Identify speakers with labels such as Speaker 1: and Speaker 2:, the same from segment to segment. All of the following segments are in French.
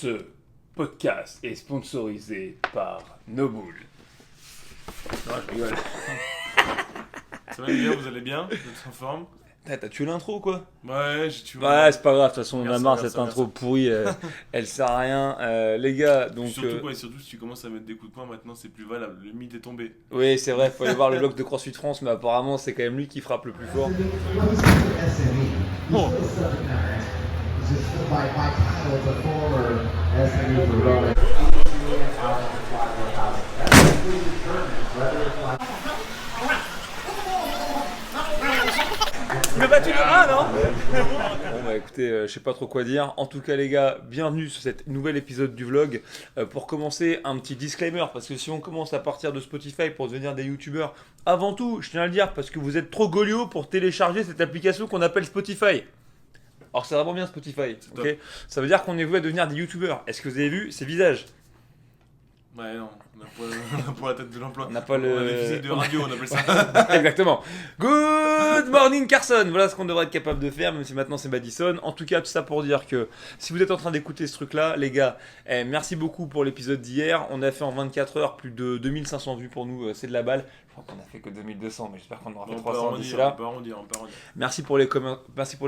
Speaker 1: Ce podcast est sponsorisé par Nobull. Non, je rigole.
Speaker 2: Ça va les gars, vous allez bien? Vous êtes en forme?
Speaker 1: T'as tué l'intro quoi?
Speaker 2: Ouais, j'ai tué.
Speaker 1: Ouais, c'est pas grave, de toute façon on a
Speaker 2: Merci,
Speaker 1: marre
Speaker 2: merci,
Speaker 1: cette intro
Speaker 2: merci.
Speaker 1: pourrie, elle sert à rien. Les gars, donc...
Speaker 2: Surtout si tu commences à mettre des coups de poing, maintenant c'est plus valable. Le mythe est tombé.
Speaker 1: Oui, c'est vrai, faut aller voir le log de CrossFit France, mais apparemment c'est quand même lui qui frappe le plus fort.
Speaker 2: Oh.
Speaker 1: Tu m'as battu de 1, non? Bon bah écoutez, je sais pas trop quoi dire. En tout cas les gars, bienvenue sur cet nouvel épisode du vlog. Pour commencer, un petit disclaimer, parce que si on commence à partir de Spotify pour devenir des youtubeurs, avant tout, je tiens à le dire, parce que vous êtes trop golios pour télécharger cette application qu'on appelle Spotify. Alors c'est vraiment bien Spotify,
Speaker 2: C'est
Speaker 1: ok? Ça veut dire qu'on est voué à devenir des youtubeurs. Est-ce que vous avez vu ces visages?
Speaker 2: Ouais, non, on a pour la tête de l'emploi.
Speaker 1: On n'a pas le...
Speaker 2: On a des physiques de radio, on appelle ça.
Speaker 1: Exactement. Good morning Carson. Voilà ce qu'on devrait être capable de faire, même si maintenant c'est Madison. En tout cas, tout ça pour dire que si vous êtes en train d'écouter ce truc-là, les gars, merci beaucoup pour l'épisode d'hier. On a fait en 24 heures plus de 2500 vues pour nous, c'est de la balle. Je crois qu'on a fait que 2200, mais j'espère qu'on aura fait 300 d'ici là.
Speaker 2: On peut arrondir.
Speaker 1: Merci pour les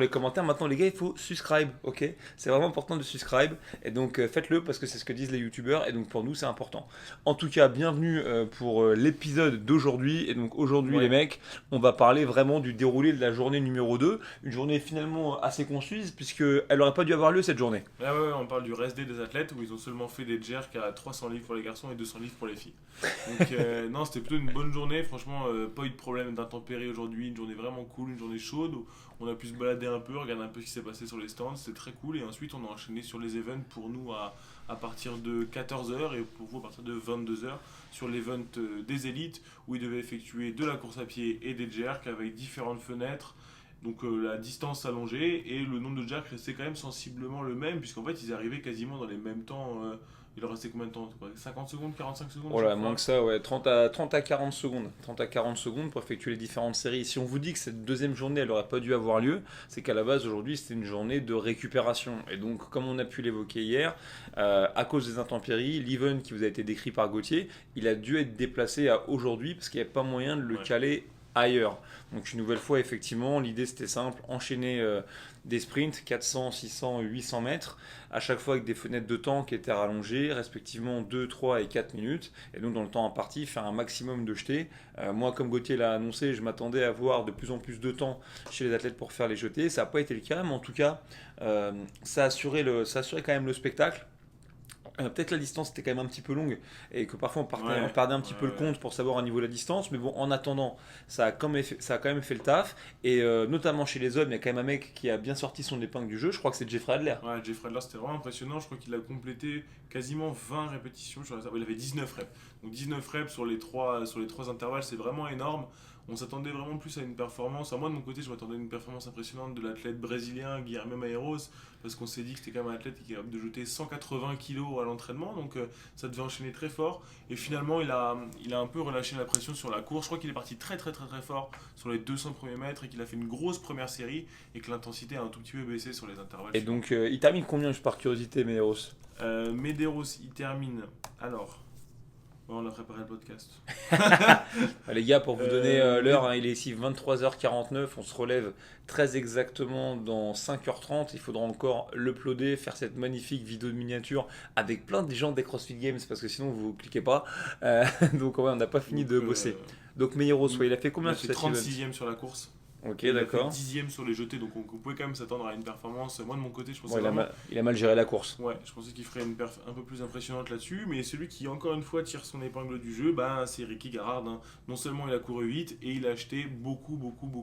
Speaker 1: commentaires. Maintenant, les gars, il faut subscribe, ok? C'est vraiment important de subscribe. Et donc, faites-le parce que c'est ce que disent les youtubeurs. Et donc, pour nous, c'est important. En tout cas, bienvenue pour l'épisode d'aujourd'hui. Et donc, aujourd'hui,
Speaker 2: Ouais.
Speaker 1: les mecs, on va parler vraiment du déroulé de la journée numéro 2. Une journée finalement assez concise, puisqu'elle n'aurait pas dû avoir lieu cette journée.
Speaker 2: Ouais, on parle du rest day des athlètes où ils ont seulement fait des jerks à 300 livres pour les garçons et 200 livres pour les filles. Donc, non, c'était plutôt une bonne journée. Franchement, pas eu de problème d'intempéries aujourd'hui. Une journée vraiment cool, une journée chaude où on a pu se balader un peu, regarder un peu ce qui s'est passé sur les stands. C'était très cool. Et ensuite, on a enchaîné sur les events pour nous à partir de 14h et pour vous à partir de 22h sur l'event des élites où ils devaient effectuer de la course à pied et des jerks avec différentes fenêtres. Donc la distance allongée et le nombre de jerks restait quand même sensiblement le même puisqu'en fait ils arrivaient quasiment dans les mêmes temps. Il leur restait combien de temps? 50 secondes, 45 secondes?
Speaker 1: Oh là, moins que ça, ouais. 30 à 40 secondes. 30 à 40 secondes pour effectuer les différentes séries. Si on vous dit que cette deuxième journée, elle n'aurait pas dû avoir lieu, c'est qu'à la base, aujourd'hui, c'était une journée de récupération. Et donc, comme on a pu l'évoquer hier, à cause des intempéries, l'event qui vous a été décrit par Gauthier, il a dû être déplacé à aujourd'hui parce qu'il n'y avait pas moyen de le caler ailleurs. Donc une nouvelle fois, effectivement, l'idée c'était simple, enchaîner des sprints, 400, 600, 800 mètres, à chaque fois avec des fenêtres de temps qui étaient rallongées, respectivement 2, 3 et 4 minutes. Et donc dans le temps imparti, faire un maximum de jetés. Moi, comme Gauthier l'a annoncé, je m'attendais à avoir de plus en plus de temps chez les athlètes pour faire les jetés. Ça n'a pas été le cas, mais en tout cas, ça assurait quand même le spectacle. Peut-être la distance était quand même un petit peu longue et que parfois on perdait un petit peu le compte pour savoir au niveau de la distance, mais bon, en attendant, ça a quand même fait le taf. Et notamment chez les hommes, il y a quand même un mec qui a bien sorti son épingle du jeu. Je crois que c'est Jeffrey Adler.
Speaker 2: Ouais, Jeffrey Adler, c'était vraiment impressionnant. Je crois qu'il a complété quasiment 20 répétitions. Il avait 19 reps. Donc 19 reps sur les trois intervalles, c'est vraiment énorme. On s'attendait vraiment plus à une performance. Moi, de mon côté, je m'attendais à une performance impressionnante de l'athlète brésilien Guilherme Maeiros, parce qu'on s'est dit que c'était quand même un athlète qui est capable de jeter 180 kg à l'entraînement, donc ça devait enchaîner très fort. Et finalement, il a un peu relâché la pression sur la course. Je crois qu'il est parti très fort sur les 200 premiers mètres et qu'il a fait une grosse première série et que l'intensité a un tout petit peu baissé sur les intervalles.
Speaker 1: Et donc, il termine combien, juste par curiosité, Medeiros?
Speaker 2: Medeiros, il termine. Alors. On a préparé le podcast.
Speaker 1: Les gars, pour vous donner l'heure, il est ici 23h49, on se relève très exactement dans 5h30. Il faudra encore l'uploader, faire cette magnifique vidéo de miniature avec plein de gens des CrossFit Games parce que sinon vous cliquez pas. Donc ouais, on n'a pas fini de bosser. Donc Meyeros, il a fait combien sur
Speaker 2: cette event?
Speaker 1: 36e
Speaker 2: sur la course.
Speaker 1: Ok,
Speaker 2: il
Speaker 1: d'accord.
Speaker 2: a fait 10e sur les jetés, donc on pouvait quand même s'attendre à une performance. Moi, de mon côté, je pensais
Speaker 1: il a mal géré la course.
Speaker 2: Ouais, je pensais qu'il ferait une perf un peu plus impressionnante là-dessus, mais celui qui, encore une fois, tire son épingle du jeu, c'est Ricky Garrard. Non seulement il a couru vite, et il a acheté beaucoup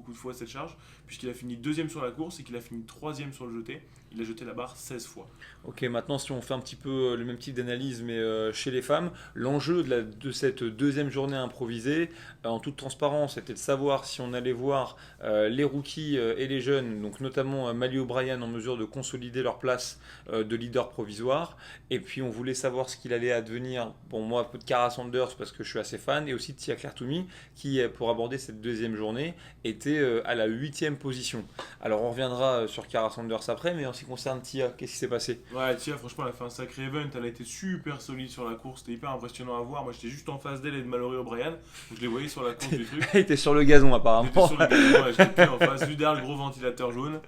Speaker 2: de fois cette charge, puisqu'il a fini 2e sur la course et qu'il a fini 3e sur le jeté. Il a jeté la barre 16 fois.
Speaker 1: Ok, maintenant si on fait un petit peu le même type d'analyse, mais chez les femmes, l'enjeu de cette deuxième journée improvisée, en toute transparence, c'était de savoir si on allait voir les rookies et les jeunes, donc notamment Mali O'Brien en mesure de consolider leur place de leader provisoire, et puis on voulait savoir ce qu'il allait advenir, bon moi un peu de Cara Sanders parce que je suis assez fan, et aussi de Tia Claire Toomey qui pour aborder cette deuxième journée était à la 8e position. Alors on reviendra sur Cara Sanders après, mais ce qui concerne Tia, qu'est-ce qui s'est passé?
Speaker 2: Ouais, Tia, franchement, elle a fait un sacré event. Elle a été super solide sur la course. C'était hyper impressionnant à voir. Moi, j'étais juste en face d'elle et de Mallory O'Brien. Donc, je les voyais sur la course du truc.
Speaker 1: Elle était sur le gazon
Speaker 2: J'étais
Speaker 1: apparemment.
Speaker 2: sur le gazon, ouais, j'étais plus en face, juste derrière le gros ventilateur jaune.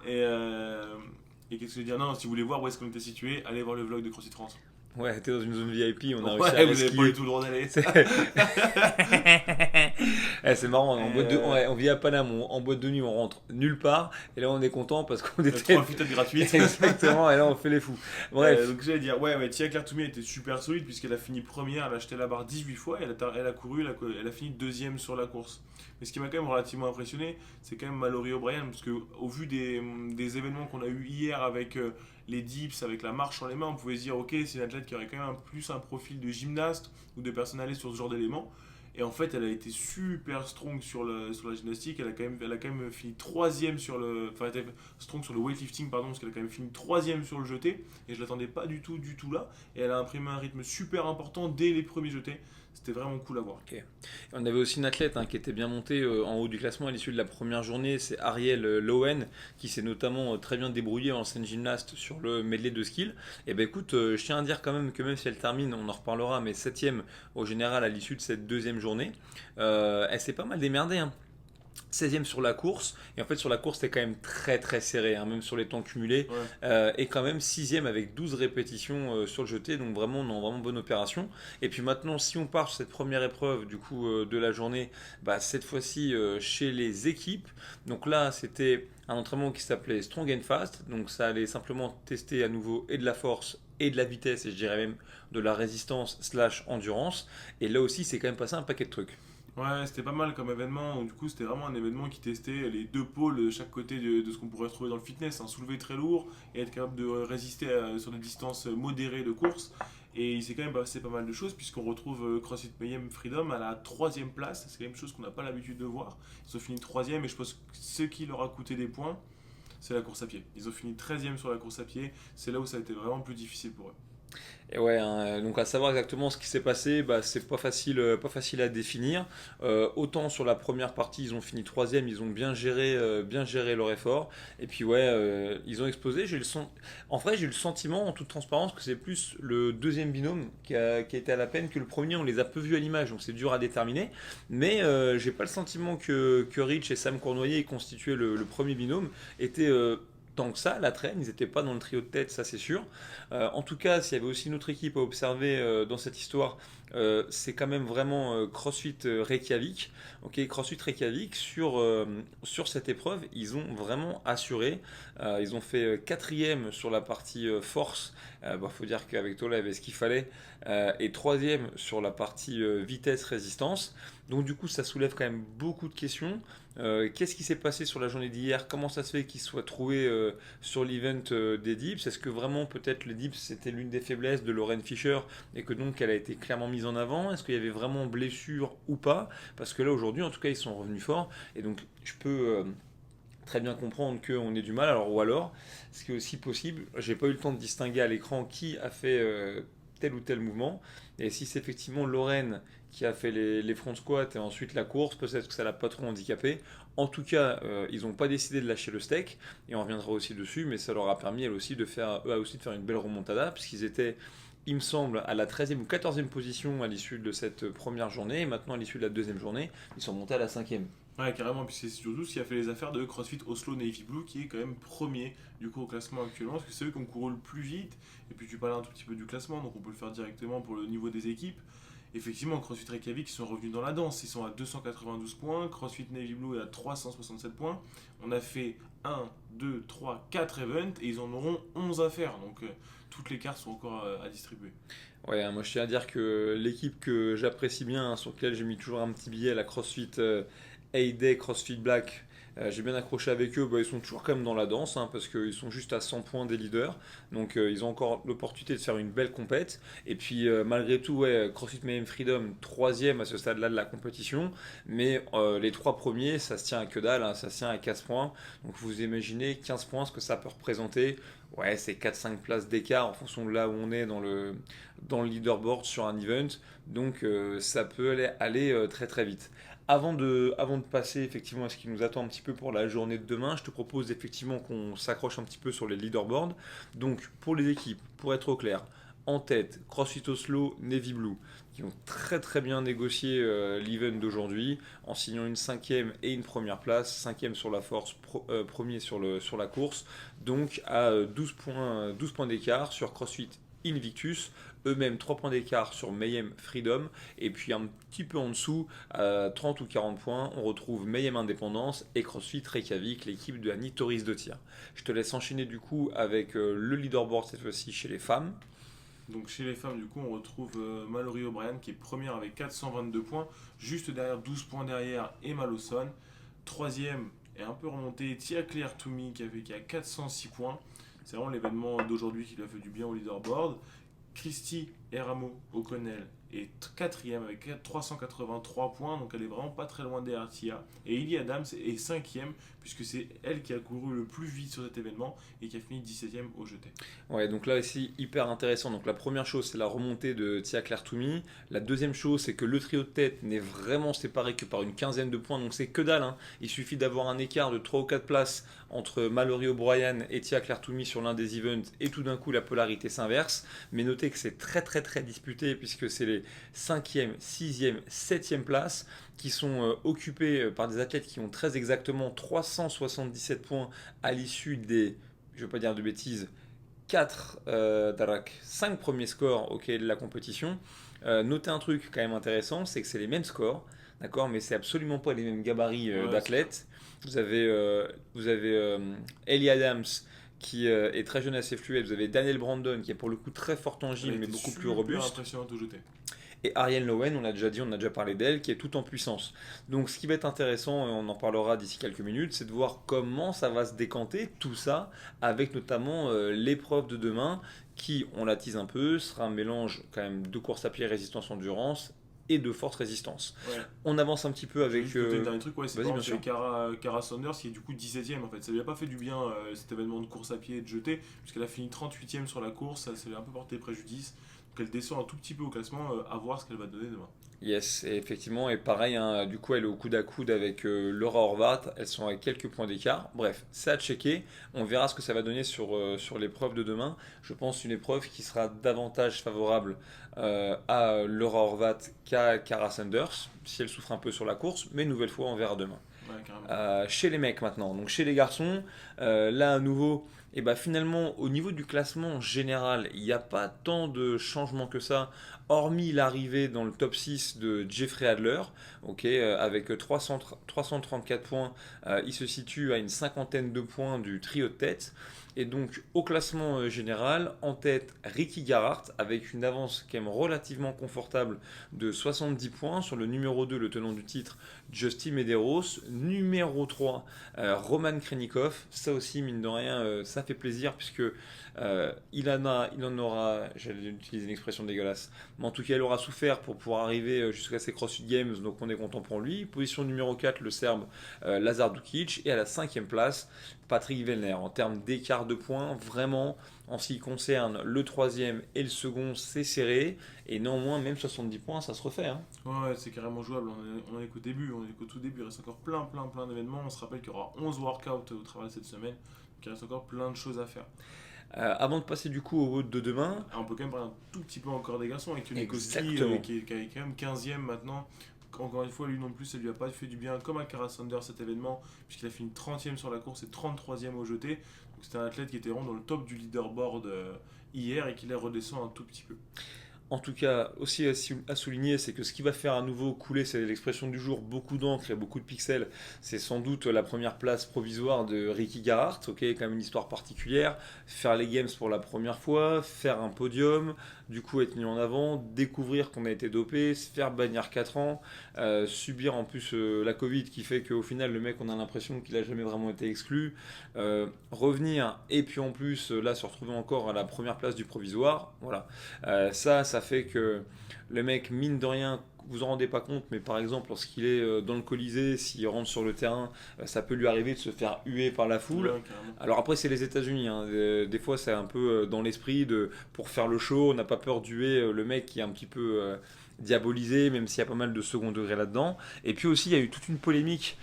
Speaker 2: Et, qu'est-ce que je veux dire? Non, si vous voulez voir où est-ce qu'on était situé, allez voir le vlog de CrossFit France.
Speaker 1: Ouais, t'es dans une zone VIP, on a réussi à
Speaker 2: Ouais, vous avez pas
Speaker 1: l'esquiver.
Speaker 2: eu tout le droit d'aller.
Speaker 1: C'est c'est marrant,
Speaker 2: Euh,
Speaker 1: on vit à Paname, en boîte de nuit, on rentre nulle part, et là on est content parce qu'on
Speaker 2: Il y a
Speaker 1: était
Speaker 2: 3 fêtes gratuites.
Speaker 1: exactement, et là on fait les fous. Bref,
Speaker 2: Donc j'allais dire, ouais, Tia Claire Toomey était super solide puisqu'elle a fini première, elle a acheté la barre 18 fois, et elle a couru, elle a fini deuxième sur la course. Mais ce qui m'a quand même relativement impressionné, c'est quand même Mallory O'Brien, parce qu'au vu des événements qu'on a eu hier avec les dips, avec la marche sur les mains, on pouvait se dire, ok, c'est une athlète qui aurait quand même plus un profil de gymnaste ou de personne à l'aise sur ce genre d'éléments. Et en fait, elle a été super strong sur la gymnastique. Elle a quand même fini troisième sur le. Enfin, elle était strong sur le weightlifting, pardon, parce qu'elle a quand même fini troisième sur le jeté. Et je l'attendais pas du tout là. Et elle a imprimé un rythme super important dès les premiers jetés. C'était vraiment cool à voir.
Speaker 1: ok. On avait aussi une athlète qui était bien montée en haut du classement à l'issue de la première journée, c'est Ariel Lowen, qui s'est notamment très bien débrouillée en scène gymnaste sur le medley de skill. Et ben écoute, je tiens à dire quand même que même si elle termine, on en reparlera, mais septième au général à l'issue de cette deuxième journée, elle s'est pas mal démerdée, hein. 16e sur la course, et en fait sur la course c'était quand même très très serré, hein, même sur les temps cumulés,
Speaker 2: Ouais.
Speaker 1: et quand même 6e avec 12 répétitions sur le jeté, donc vraiment non, vraiment bonne opération. Et puis maintenant si on part sur cette première épreuve du coup de la journée, bah, cette fois-ci chez les équipes, donc là c'était un entraînement qui s'appelait Strong and Fast, donc ça allait simplement tester à nouveau et de la force et de la vitesse, et je dirais même de la résistance slash endurance, et là aussi c'est quand même passé un paquet de trucs.
Speaker 2: Ouais, c'était pas mal comme événement. Du coup, c'était vraiment un événement qui testait les deux pôles de chaque côté de ce qu'on pourrait retrouver dans le fitness. Un soulevé très lourd et être capable de résister sur des distances modérées de course. Et il s'est quand même passé pas mal de choses puisqu'on retrouve CrossFit Mayhem Freedom à la troisième place. C'est quand même une chose qu'on n'a pas l'habitude de voir. Ils ont fini troisième et je pense que ce qui leur a coûté des points, c'est la course à pied. Ils ont fini 13e sur la course à pied. C'est là où ça a été vraiment plus difficile pour eux.
Speaker 1: Et ouais, hein, donc à savoir exactement ce qui s'est passé, bah, c'est pas facile à définir. Autant sur la première partie, ils ont fini troisième, ils ont bien géré leur effort. Et puis ouais, ils ont explosé. En vrai, j'ai eu le sentiment, en toute transparence, que c'est plus le deuxième binôme qui a été à la peine que le premier. On les a peu vus à l'image, donc c'est dur à déterminer. Mais j'ai pas le sentiment que Rich et Sam Cournoyer, qui constituaient le premier binôme, étaient tant que ça à la traîne. Ils n'étaient pas dans le trio de tête, ça c'est sûr. En tout cas, s'il y avait aussi une autre équipe à observer dans cette histoire, c'est quand même vraiment CrossFit Reykjavik. Ok, CrossFit Reykjavik sur cette épreuve, ils ont vraiment assuré. Ils ont fait quatrième sur la partie force. Faut dire qu'avec Tola, il y avait ce qu'il fallait. Et troisième sur la partie vitesse résistance. Donc du coup, ça soulève quand même beaucoup de questions. Qu'est-ce qui s'est passé sur la journée d'hier? Comment ça se fait qu'ils soient trouvés sur l'event des dips? Est-ce que vraiment peut-être les dips c'était l'une des faiblesses de Lauren Fisher et que donc elle a été clairement mise en avant? Est-ce qu'il y avait vraiment blessure ou pas? Parce que là aujourd'hui en tout cas ils sont revenus forts et donc je peux très bien comprendre qu'on ait du mal. Alors ou alors, ce qui est aussi possible, j'ai pas eu le temps de distinguer à l'écran qui a fait tel ou tel mouvement et si c'est effectivement Lauren qui a fait les front squats et ensuite la course, peut-être que ça l'a pas trop handicapé. En tout cas, ils n'ont pas décidé de lâcher le steak, et on reviendra aussi dessus, mais ça leur a permis eux aussi de faire une belle remontada, puisqu'ils étaient, il me semble, à la 13e ou 14e position à l'issue de cette première journée, et maintenant à l'issue de la deuxième journée, ils sont montés à la 5e.
Speaker 2: Ouais, carrément, puis c'est surtout ce qui a fait les affaires de CrossFit Oslo Navy Blue qui est quand même premier du coup au classement actuellement parce que c'est eux qui ont couru le plus vite. Et puis tu parlais un tout petit peu du classement, donc on peut le faire directement pour le niveau des équipes. Effectivement, CrossFit Reykjavik ils sont revenus dans la danse, ils sont à 292 points, CrossFit Navy Blue est à 367 points. On a fait 1, 2, 3, 4 events et ils en auront 11 à faire, donc toutes les cartes sont encore à distribuer.
Speaker 1: Ouais, hein, moi je tiens à dire que l'équipe que j'apprécie bien, sur laquelle j'ai mis toujours un petit billet, la CrossFit A-Day, CrossFit Black, j'ai bien accroché avec eux. Bah, ils sont toujours quand même dans la danse, hein, parce qu'ils sont juste à 100 points des leaders. Donc ils ont encore l'opportunité de faire une belle compète. Et puis malgré tout, ouais, CrossFit Mayhem Freedom, troisième à ce stade-là de la compétition. Mais les trois premiers, ça se tient à que dalle, hein, ça se tient à 15 points. Donc vous imaginez 15 points, ce que ça peut représenter. Ouais, c'est 4-5 places d'écart en fonction de là où on est dans le leaderboard sur un event. Donc ça peut aller très très vite. Avant de passer effectivement à ce qui nous attend un petit peu pour la journée de demain, je te propose effectivement qu'on s'accroche un petit peu sur les leaderboards. Donc pour les équipes, pour être au clair, en tête, CrossFit Oslo, Navy Blue, qui ont très très bien négocié l'event d'aujourd'hui en signant une cinquième et une première place, cinquième sur la force, premier sur la course, donc à 12 points d'écart sur CrossFit Invictus, eux-mêmes 3 points d'écart sur Mayhem Freedom, et puis un petit peu en dessous, à 30 ou 40 points, on retrouve Mayhem Indépendance et CrossFit Reykjavik, l'équipe de Annie Toris de tir. Je te laisse enchaîner du coup avec le leaderboard cette fois-ci chez les femmes.
Speaker 2: Donc chez les femmes, du coup, on retrouve Mallory O'Brien qui est première avec 422 points, juste derrière 12 points derrière Emma Lawson. Troisième est un peu remonté Tia Claire Toomey qui a 406 points. C'est vraiment l'événement d'aujourd'hui qui lui a fait du bien au leaderboard. Christy Eramo O'Connell est quatrième avec 383 points, donc elle est vraiment pas très loin derrière Tia. Et Ellie Adams est cinquième, puisque c'est elle qui a couru le plus vite sur cet événement et qui a fini 17ème au jeté.
Speaker 1: Ouais, donc là aussi hyper intéressant. Donc la première chose, c'est la remontée de Tia Claire Toomey. La deuxième chose, c'est que le trio de tête n'est vraiment séparé que par une quinzaine de points, donc c'est que dalle, hein. Il suffit d'avoir un écart de 3 ou 4 places entre Mallory O'Brien et Tia Claire Toomey sur l'un des events, et tout d'un coup la polarité s'inverse. Mais notez que c'est très très très disputé, puisque c'est les 5e, 6e, 7e places qui sont occupées par des athlètes qui ont très exactement 377 points à l'issue des, je ne veux pas dire de bêtises, 5 premiers scores auxquels de la compétition. Notez un truc quand même intéressant, c'est que c'est les mêmes scores, d'accord, mais c'est absolument pas les mêmes gabarits d'athlètes. Vous avez Ellie Adams qui est très jeune, assez fluide. Vous avez Daniel Brandon qui est pour le coup très forte en gym mais beaucoup plus robuste.
Speaker 2: Impressionnante au jeté.
Speaker 1: Et Ariane Lowen, on a déjà dit, on a déjà parlé d'elle, qui est tout en puissance. Donc ce qui va être intéressant, et on en parlera d'ici quelques minutes, c'est de voir comment ça va se décanter, tout ça, avec notamment l'épreuve de demain, qui, on la tease un peu, sera un mélange quand même de course à pied, résistance, endurance, et de forte résistance. Ouais. On avance un petit peu avec...
Speaker 2: Le dernier truc, c'est Cara Saunders qui est du coup 17ème en fait. Ça lui a pas fait du bien cet événement de course à pied et de jeté, puisqu'elle a fini 38ème sur la course, ça lui a un peu porté préjudice. Donc elle descend un tout petit peu au classement, à voir ce qu'elle va donner demain.
Speaker 1: Yes, et effectivement, et pareil, hein, du coup elle est au coude à coude avec Laura Horvath, elles sont à quelques points d'écart. Bref, c'est à checker, on verra ce que ça va donner sur l'épreuve de demain. Je pense une épreuve qui sera davantage favorable à Laura Horvath qu'à Cara Saunders, si elle souffre un peu sur la course, mais une nouvelle fois on verra demain.
Speaker 2: Ouais,
Speaker 1: chez les mecs maintenant, donc chez les garçons, là à nouveau... Et bah finalement, au niveau du classement général, il n'y a pas tant de changements que ça, hormis l'arrivée dans le top 6 de Jeffrey Adler, avec 334 points. Il se situe à une cinquantaine de points du trio de tête. Et donc au classement général, en tête Ricky Garhardt avec une avance quand même relativement confortable de 70 points sur le numéro 2, le tenant du titre, Justin Medeiros. Numéro 3, Roman Krenikov. Ça aussi, mine de rien, ça fait plaisir puisque il en aura, j'allais utiliser une expression dégueulasse, mais en tout cas il aura souffert pour pouvoir arriver jusqu'à ces CrossFit Games, donc on est content pour lui. Position numéro 4, le Serbe Lazar Dukic, et à la 5e place, Patrick Vellner. En termes d'écart de points, vraiment, en ce qui concerne le 3e et le second, c'est serré, et néanmoins, même 70 points, ça se refait. Hein.
Speaker 2: Ouais, c'est carrément jouable, on est qu'au début, on est qu'au tout début, il reste encore plein d'événements. On se rappelle qu'il y aura 11 workouts au travers de cette semaine, donc il reste encore plein de choses à faire.
Speaker 1: Avant de passer du coup au vote de demain...
Speaker 2: Alors on peut quand même parler un tout petit peu encore des garçons, avec Nico Ski qui est quand même 15ème maintenant. Encore une fois, lui non plus, ça lui a pas fait du bien, comme à Cara Saunders cet événement, puisqu'il a fini 30ème sur la course et 33ème au jeté. Donc c'était un athlète qui était vraiment dans le top du leaderboard hier et qui les redescend un tout petit peu.
Speaker 1: En tout cas, aussi à souligner, c'est que ce qui va faire à nouveau couler, c'est l'expression du jour, beaucoup d'encre et beaucoup de pixels. C'est sans doute la première place provisoire de Ricky Garhardt, quand même une histoire particulière. Faire les Games pour la première fois, faire un podium, du coup être mis en avant, découvrir qu'on a été dopé, se faire bannir 4 ans, subir en plus la Covid qui fait qu'au final le mec on a l'impression qu'il n'a jamais vraiment été exclu, revenir et puis en plus là se retrouver encore à la première place du provisoire, voilà. Ça fait que le mec, mine de rien, vous en rendez pas compte, mais par exemple lorsqu'il est dans le Colisée, s'il rentre sur le terrain, ça peut lui arriver de se faire huer par la foule. Ouais, alors après c'est les États-Unis, hein. Des fois c'est un peu dans l'esprit de pour faire le show, on n'a pas peur d'huer le mec qui est un petit peu diabolisé, même s'il y a pas mal de second degré là-dedans. Et puis aussi, il y a eu toute une polémique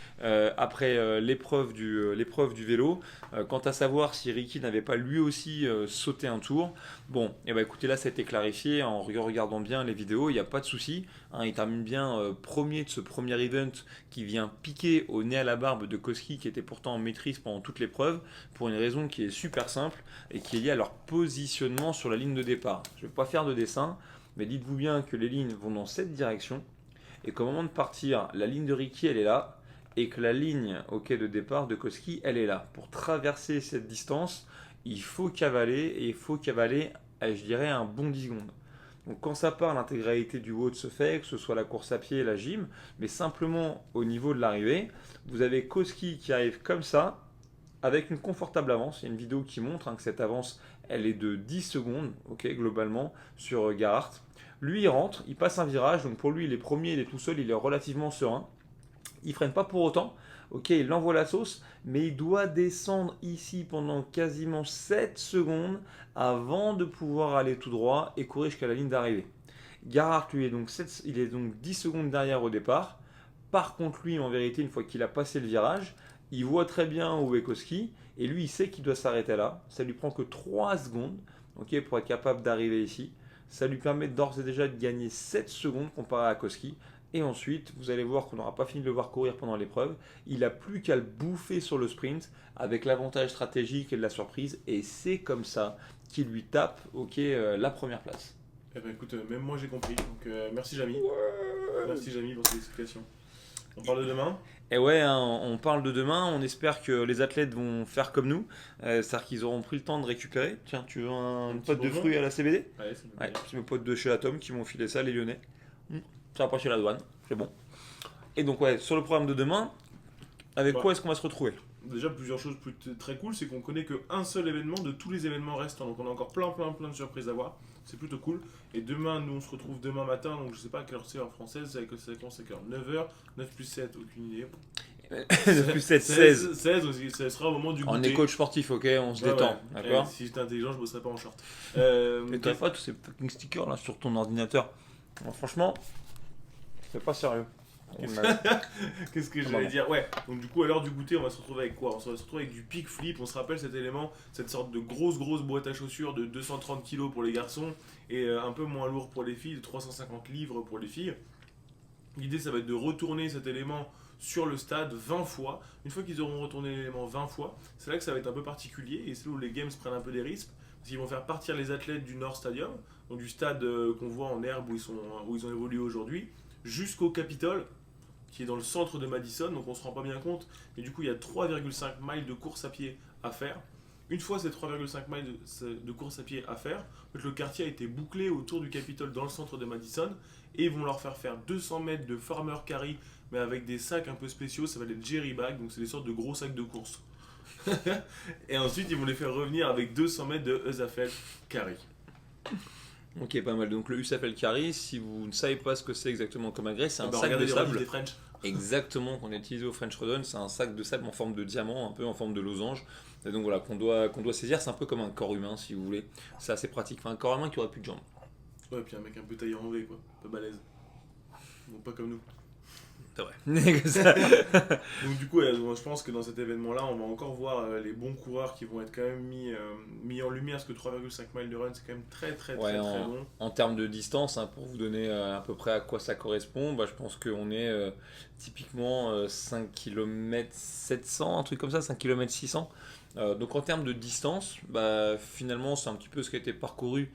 Speaker 1: après l'épreuve du vélo, quant à savoir si Ricky n'avait pas lui aussi sauté un tour. Bon, et bah écoutez, là ça a été clarifié en regardant bien les vidéos, il n'y a pas de souci. Hein, il termine bien premier de ce premier event qui vient piquer au nez à la barbe de Koski, qui était pourtant en maîtrise pendant toute l'épreuve, pour une raison qui est super simple et qui est liée à leur positionnement sur la ligne de départ. Je ne vais pas faire de dessin, mais dites-vous bien que les lignes vont dans cette direction et qu'au moment de partir, la ligne de Ricky elle est là et que la ligne au quai de départ de Koski elle est là. Pour traverser cette distance, il faut cavaler et il faut cavaler, je dirais, un bon 10 secondes. Donc quand ça part, l'intégralité du WOD se fait, que ce soit la course à pied et la gym, mais simplement au niveau de l'arrivée, vous avez Koski qui arrive comme ça, avec une confortable avance. Il y a une vidéo qui montre que cette avance, elle est de 10 secondes, ok, globalement, sur Gerhardt. Lui, il rentre, il passe un virage, donc pour lui, il est premier, il est tout seul, il est relativement serein. Il freine pas pour autant, ok, il envoie la sauce, mais il doit descendre ici pendant quasiment 7 secondes avant de pouvoir aller tout droit et courir jusqu'à la ligne d'arrivée. Gerhardt, lui, il est donc 10 secondes derrière au départ. Par contre, lui, en vérité, une fois qu'il a passé le virage, il voit très bien où est Koski et lui, il sait qu'il doit s'arrêter là. Ça lui prend que 3 secondes, ok, pour être capable d'arriver ici. Ça lui permet d'ores et déjà de gagner 7 secondes comparé à Koski. Et ensuite, vous allez voir qu'on n'aura pas fini de le voir courir pendant l'épreuve. Il n'a plus qu'à le bouffer sur le sprint avec l'avantage stratégique et de la surprise. Et c'est comme ça qu'il lui tape, ok, la première place.
Speaker 2: Eh ben écoute, même moi j'ai compris. Donc merci Jamy.
Speaker 1: Ouais.
Speaker 2: Merci Jamy pour cette explication. On parle de demain.
Speaker 1: Et ouais, hein, on parle de demain, on espère que les athlètes vont faire comme nous, c'est-à-dire qu'ils auront pris le temps de récupérer. Tiens, tu veux une
Speaker 2: petit
Speaker 1: pote de
Speaker 2: bonbon.
Speaker 1: fruits à la CBD?
Speaker 2: Allez, c'est
Speaker 1: Ouais, c'est mes potes de chez Atom qui m'ont filé ça, les Lyonnais. Ça va pas chez la douane, c'est bon. Et donc ouais, sur le programme de demain, avec
Speaker 2: Ouais.
Speaker 1: quoi est-ce qu'on va se retrouver?
Speaker 2: Déjà, plusieurs choses très cool, c'est qu'on connaît qu'un seul événement de tous les événements restants. Donc on a encore plein de surprises à voir. C'est plutôt cool. Et demain, nous on se retrouve demain matin. Donc je sais pas à quelle heure c'est en française. C'est quand 9h, 9 plus 7, aucune idée.
Speaker 1: 9 plus 7, 16.
Speaker 2: 16 aussi, ça sera au moment du goûter.
Speaker 1: On est coach sportif, ok, on se
Speaker 2: Ouais,
Speaker 1: détend,
Speaker 2: ouais.
Speaker 1: d'accord?
Speaker 2: Si j'étais intelligent, je bosserais pas en short.
Speaker 1: Et t'as pas tous ces fucking stickers là sur ton ordinateur? Alors, franchement, c'est pas sérieux.
Speaker 2: Qu'est-ce que
Speaker 1: Ah,
Speaker 2: j'allais
Speaker 1: maman.
Speaker 2: dire? Ouais, donc du coup, à l'heure du goûter, on va se retrouver avec quoi? On va se retrouver avec du pick flip. On se rappelle cet élément, cette sorte de grosse boîte à chaussures de 230 kg pour les garçons et un peu moins lourd pour les filles, de 350 livres pour les filles. L'idée, ça va être de retourner cet élément sur le stade 20 fois. Une fois qu'ils auront retourné l'élément 20 fois, c'est là que ça va être un peu particulier et c'est là où les games prennent un peu des risques. Parce qu'ils vont faire partir les athlètes du Nord Stadium, donc du stade qu'on voit en herbe où ils ont évolué aujourd'hui, jusqu'au Capitole, qui est dans le centre de Madison, donc on se rend pas bien compte, mais du coup il y a 3,5 miles de course à pied à faire. Une fois ces 3,5 miles de course à pied à faire, le quartier a été bouclé autour du Capitole dans le centre de Madison, et ils vont leur faire 200 mètres de farmer carry, mais avec des sacs un peu spéciaux, ça va être des jerry bags, donc c'est des sortes de gros sacs de course. Et ensuite ils vont les faire revenir avec 200 mètres de Eusafel carry.
Speaker 1: Ok, pas mal. Donc le USAFL Carry, si vous ne savez pas ce que c'est exactement comme agrès, c'est un sac
Speaker 2: regardez
Speaker 1: de
Speaker 2: les rediffs
Speaker 1: sable.
Speaker 2: des French.
Speaker 1: Exactement, qu'on a utilisé au French Rodon, c'est un sac de sable en forme de diamant, un peu en forme de losange. Et donc voilà, qu'on doit saisir, c'est un peu comme un corps humain si vous voulez. C'est assez pratique. Enfin, un corps humain qui aurait plus de jambes.
Speaker 2: Ouais, puis un mec un peu taillé en V, quoi. Un peu balèze. Donc pas comme nous.
Speaker 1: C'est vrai.
Speaker 2: Donc du coup, je pense que dans cet événement-là, on va encore voir les bons coureurs qui vont être quand même mis en lumière, parce que 3,5 miles de run, c'est quand même très long.
Speaker 1: En termes de distance, hein, pour vous donner à peu près à quoi ça correspond, bah, je pense qu'on est typiquement 5 km 700, un truc comme ça, 5 km 600. Donc en termes de distance, bah, finalement c'est un petit peu ce qui a été parcouru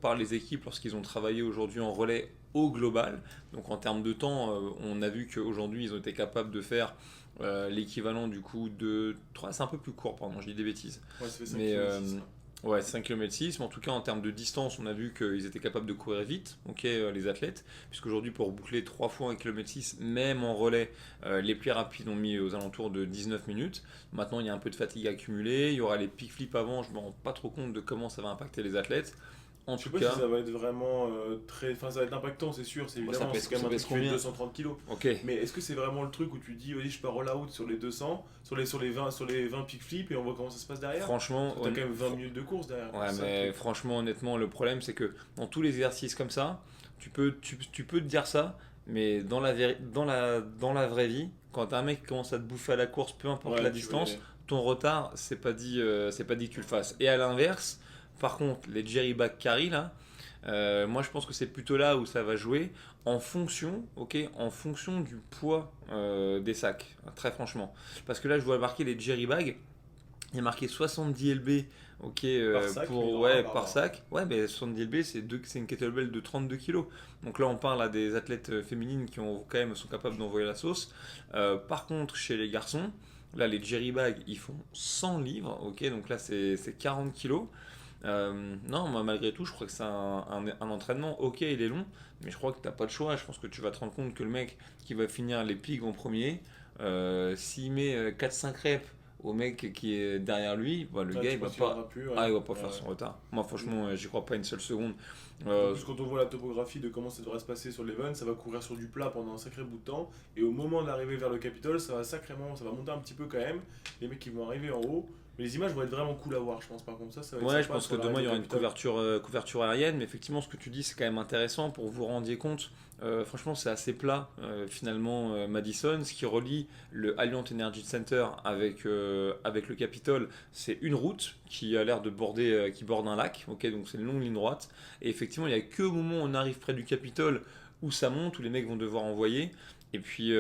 Speaker 1: par les équipes lorsqu'ils ont travaillé aujourd'hui en relais au global. Donc en termes de temps, on a vu qu'aujourd'hui ils ont été capables de faire l'équivalent du coup de 3, c'est un peu plus court, pardon, je dis des bêtises.
Speaker 2: Ouais, ça fait 5
Speaker 1: Mais
Speaker 2: km 6,
Speaker 1: ouais, 5 km 6, mais en tout cas en termes de distance, on a vu qu'ils étaient capables de courir vite, ok, les athlètes, puisqu'aujourd'hui pour boucler 3 fois 1 km 6, même en relais, les plus rapides ont mis aux alentours de 19 minutes. Maintenant il y a un peu de fatigue accumulée, il y aura les pick flips avant, je ne me rends pas trop compte de comment ça va impacter les athlètes. En
Speaker 2: Je sais
Speaker 1: tout
Speaker 2: pas si
Speaker 1: cas,
Speaker 2: ça va être vraiment très. Enfin, ça va être impactant, c'est sûr, c'est
Speaker 1: bah, ça
Speaker 2: évidemment,
Speaker 1: pèse,
Speaker 2: c'est quand
Speaker 1: ça
Speaker 2: même un
Speaker 1: pèse
Speaker 2: truc qui fait
Speaker 1: combien?
Speaker 2: 230 kilos.
Speaker 1: Ok.
Speaker 2: Mais est-ce que c'est vraiment le truc où tu dis, vas-y, je pars all out sur les 200, sur les 20 pick flip et on voit comment ça se passe derrière?
Speaker 1: Franchement,
Speaker 2: Parce que t'as quand même 20 minutes de course derrière.
Speaker 1: ouais,
Speaker 2: C'est ça le
Speaker 1: mais
Speaker 2: truc.
Speaker 1: franchement, honnêtement, le problème, c'est que dans tous les exercices comme ça, tu peux te dire ça, mais dans la vraie vie, quand un mec commence à te bouffer à la course, peu importe la
Speaker 2: Ouais, tu vas y
Speaker 1: distance,
Speaker 2: aller.
Speaker 1: ton retard, c'est pas dit que tu le fasses. Et à l'inverse, par contre, les Jerry Back Carry, là, moi je pense que c'est plutôt là où ça va jouer en fonction, ok, en fonction du poids des sacs, très franchement. Parce que là, je vois marquer les Jerry Bag, il y a marqué 70 lb, ok,
Speaker 2: Par sac, mais il
Speaker 1: pour,
Speaker 2: y en aura un
Speaker 1: ouais,
Speaker 2: par
Speaker 1: par
Speaker 2: barre.
Speaker 1: sac. Ouais, mais 70 lb, c'est une kettlebell de 32 kilos. Donc là, on parle à des athlètes féminines qui ont, quand même, sont capables d'envoyer la sauce. Par contre, chez les garçons, là, les Jerry Bag, ils font 100 livres, ok, donc là, c'est 40 kilos. Non, moi, malgré tout, je crois que c'est un entraînement. Ok, il est long, mais je crois que t'as pas de choix. Je pense que tu vas te rendre compte que le mec qui va finir les pigs en premier, s'il met 4-5 reps au mec qui est derrière lui, bah, le
Speaker 2: Là,
Speaker 1: gars
Speaker 2: tu
Speaker 1: il va
Speaker 2: penses qu'il
Speaker 1: pas,
Speaker 2: aura plus, ouais.
Speaker 1: ah, il va pas faire
Speaker 2: Ouais.
Speaker 1: son retard. Moi, franchement, j'y crois pas une seule seconde.
Speaker 2: En
Speaker 1: Euh,
Speaker 2: plus, quand on voit la topographie de comment ça devrait se passer sur l'event, ça va courir sur du plat pendant un sacré bout de temps. Et au moment d'arriver vers le Capitole, ça va monter un petit peu quand même. Les mecs qui vont arriver en haut. Mais les images vont être vraiment cool à voir, je pense. Par contre, ça va être
Speaker 1: Ouais, je
Speaker 2: sympa
Speaker 1: pense que
Speaker 2: sur
Speaker 1: demain
Speaker 2: l'arrivée
Speaker 1: il y
Speaker 2: au
Speaker 1: aura une
Speaker 2: Capitole.
Speaker 1: couverture aérienne, mais effectivement ce que tu dis c'est quand même intéressant pour vous rendiez compte. Franchement, c'est assez plat finalement Madison. Ce qui relie le Alliant Energy Center avec le Capitole, c'est une route qui a l'air de border, qui borde un lac. Ok, donc c'est une longue ligne droite. Et effectivement, il n'y a que au moment où on arrive près du Capitole où ça monte, où les mecs vont devoir envoyer. Et puis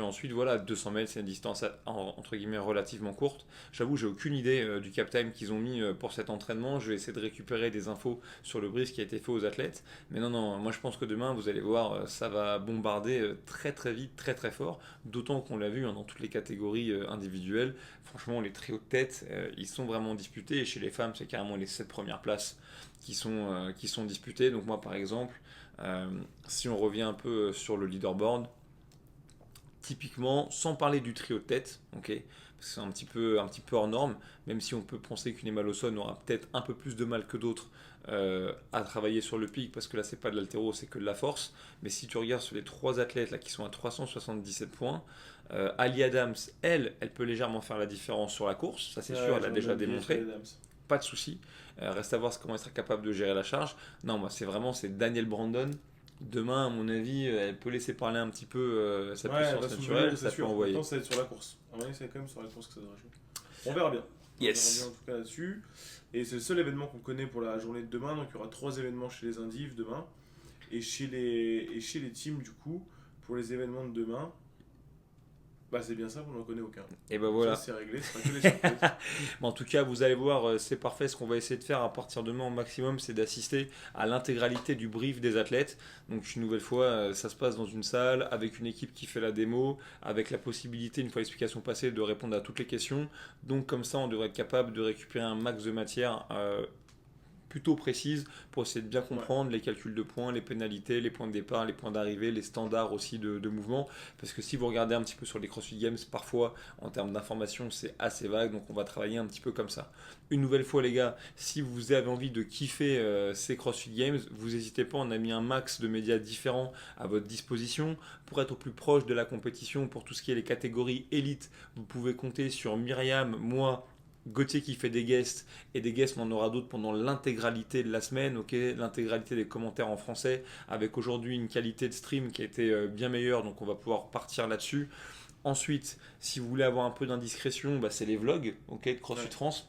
Speaker 1: ensuite, voilà, 200 mètres, c'est une distance entre guillemets relativement courte. J'avoue, j'ai aucune idée du cap time qu'ils ont mis pour cet entraînement. Je vais essayer de récupérer des infos sur le brief qui a été fait aux athlètes. Mais non, non, moi je pense que demain, vous allez voir, ça va bombarder très très vite, très très fort. D'autant qu'on l'a vu dans toutes les catégories individuelles. Franchement, les trios de tête, ils sont vraiment disputés. Et chez les femmes, c'est carrément les 7 premières places qui sont disputées. Donc moi, par exemple, si on revient un peu sur le leaderboard, typiquement, sans parler du trio de tête, ok, parce que c'est un petit peu hors norme, même si on peut penser qu'une Emalosson aura peut-être un peu plus de mal que d'autres à travailler sur le pic, parce que là c'est pas de l'haltéro, c'est que de la force. Mais si tu regardes sur les trois athlètes là qui sont à 377 points, Ali Adams, elle peut légèrement faire la différence sur la course, ça c'est sûr,
Speaker 2: Ouais,
Speaker 1: elle a
Speaker 2: j'en ai
Speaker 1: déjà
Speaker 2: oublié sur les
Speaker 1: démontré,
Speaker 2: Adams.
Speaker 1: pas de souci. Reste à voir comment elle sera capable de gérer la charge. Non, moi c'est Daniel Brandon. Demain, à mon avis, elle peut laisser parler un petit peu sa
Speaker 2: Ouais, elle
Speaker 1: puissance
Speaker 2: va soulever lourd,
Speaker 1: naturelle,
Speaker 2: c'est
Speaker 1: ça peut
Speaker 2: sûr.
Speaker 1: envoyer.
Speaker 2: Maintenant, ça va être sur la course. À mon avis, c'est quand même sur la course que ça devrait jouer. On verra bien. On verra bien en
Speaker 1: Yes.
Speaker 2: tout cas là-dessus. Et c'est le seul événement qu'on connaît pour la journée de demain. Donc il y aura trois événements chez les Indives demain. Et chez les teams, du coup, pour les événements de demain, bah c'est bien ça, on n'en connaît aucun.
Speaker 1: Et ben
Speaker 2: Donc ça,
Speaker 1: voilà.
Speaker 2: c'est réglé, ce sera que des surprises.
Speaker 1: Mais en tout cas, vous allez voir, c'est parfait. Ce qu'on va essayer de faire à partir de demain au maximum, c'est d'assister à l'intégralité du brief des athlètes. Donc, une nouvelle fois, ça se passe dans une salle avec une équipe qui fait la démo, avec la possibilité, une fois l'explication passée, de répondre à toutes les questions. Donc, comme ça, on devrait être capable de récupérer un max de matière plutôt précise pour essayer de bien
Speaker 2: Ouais.
Speaker 1: comprendre les calculs de points, les pénalités, les points de départ, les points d'arrivée, les standards aussi de mouvement. Parce que si vous regardez un petit peu sur les CrossFit Games, parfois en termes d'information c'est assez vague, donc on va travailler un petit peu comme ça. Une nouvelle fois les gars, si vous avez envie de kiffer ces CrossFit Games, vous n'hésitez pas, on a mis un max de médias différents à votre disposition pour être au plus proche de la compétition. Pour tout ce qui est les catégories élites, vous pouvez compter sur Myriam, moi, Gauthier qui fait des guests et des guests, on en aura d'autres pendant l'intégralité de la semaine, ok, l'intégralité des commentaires en français, avec aujourd'hui une qualité de stream qui a été bien meilleure, donc on va pouvoir partir là-dessus. Ensuite, si vous voulez avoir un peu d'indiscrétion, bah, c'est les vlogs, ok, de CrossFit
Speaker 2: Ouais.
Speaker 1: France.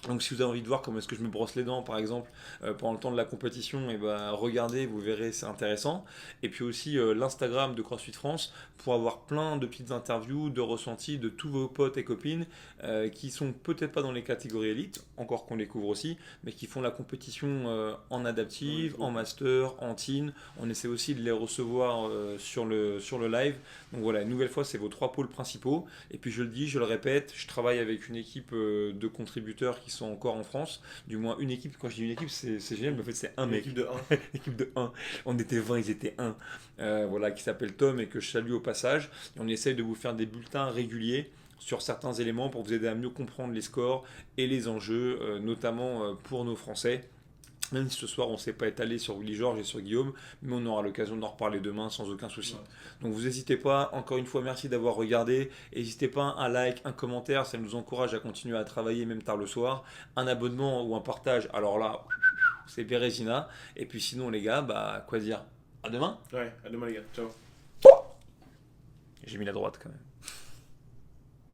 Speaker 1: Donc si vous avez envie de voir comment est-ce que je me brosse les dents par exemple pendant le temps de la compétition, et ben regardez, vous verrez, c'est intéressant. Et puis aussi l'Instagram de CrossFit France pour avoir plein de petites interviews, de ressentis de tous vos potes et copines qui sont peut-être pas dans les catégories élites, encore qu'on les couvre aussi, mais qui font la compétition en adaptive,
Speaker 2: Ouais,
Speaker 1: en master, en teen. On essaie aussi de les recevoir sur le live. Donc voilà, une nouvelle fois, c'est vos trois pôles principaux. Et puis je le dis, je le répète, je travaille avec une équipe de contributeurs qui sont encore en France. Du moins une équipe, quand je dis une équipe, c'est génial, mais en fait c'est un
Speaker 2: Une
Speaker 1: mec.
Speaker 2: équipe de 1.
Speaker 1: Équipe de un. On était 20, ils étaient un. Voilà, qui s'appelle Tom et que je salue au passage. Et on essaye de vous faire des bulletins réguliers sur certains éléments pour vous aider à mieux comprendre les scores et les enjeux, notamment pour nos Français. Même si ce soir on ne s'est pas étalé sur Willy Georges et sur Guillaume, mais on aura l'occasion d'en reparler demain sans aucun souci.
Speaker 2: Ouais.
Speaker 1: Donc vous n'hésitez pas, encore une fois merci d'avoir regardé, n'hésitez pas un like, un commentaire, ça nous encourage à continuer à travailler même tard le soir, un abonnement ou un partage, alors là c'est Bérésina, et puis sinon les gars, bah quoi dire, à demain.
Speaker 2: Ouais, à demain les gars, ciao.
Speaker 1: J'ai mis la droite quand même.